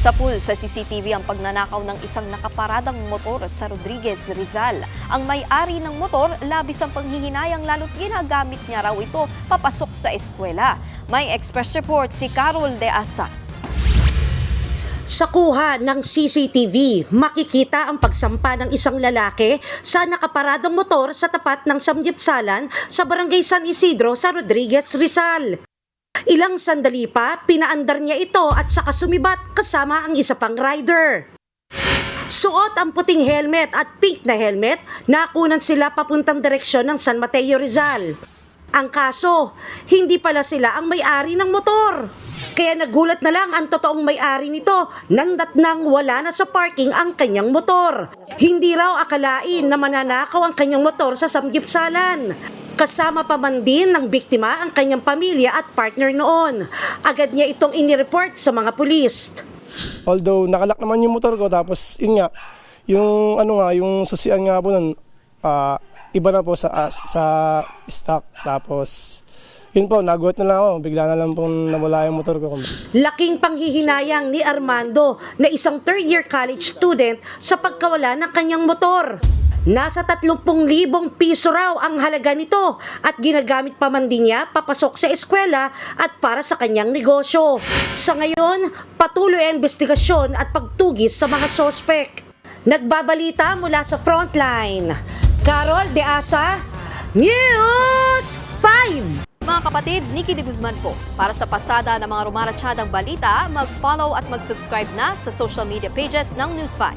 Sapul sa CCTV ang pagnanakaw ng isang nakaparadang motor sa Rodriguez, Rizal. Ang may-ari ng motor, labis ang panghihinayang lalo't ginagamit niya raw ito papasok sa eskwela. May Express report si Carol De Asa. Sa kuha ng CCTV, makikita ang pagsampa ng isang lalaki sa nakaparadang motor sa tapat ng samgyupsalan sa Barangay San Isidro sa Rodriguez, Rizal. Ilang sandali pa, pinaandar niya ito at saka sumibat kasama ang isa pang rider. Suot ang puting helmet at pink na helmet, nakunan sila papuntang direksyon ng San Mateo, Rizal. Ang kaso, hindi pala sila ang may-ari ng motor. Kaya nagulat na lang ang totoong may-ari nito nang datnang wala na sa parking ang kanyang motor. Hindi raw akalain na mananakaw ang kanyang motor sa samgyupsalan. Kasama pa man din ng biktima ang kanyang pamilya at partner noon. Agad niya itong inireport sa mga pulis. Although nakalak naman yung motor ko, tapos yun nga, yung susian nga po nun, iba na po sa stock. Tapos yun po, nagulat na lang ako, bigla na lang po nawala yung motor ko. Laking panghihinayang ni Armando na isang third-year college student sa pagkawala ng kanyang motor. Nasa 30,000 piso raw ang halaga nito at ginagamit pa man din niya papasok sa eskwela at para sa kanyang negosyo. Sa ngayon, patuloy ang investigasyon at pagtugis sa mga sospek. Nagbabalita mula sa frontline, Carol De Asa, News 5! Mga kapatid, Nikki de Guzman po. Para sa pasada ng mga rumaratsyadang balita, mag-follow at mag-subscribe na sa social media pages ng News 5.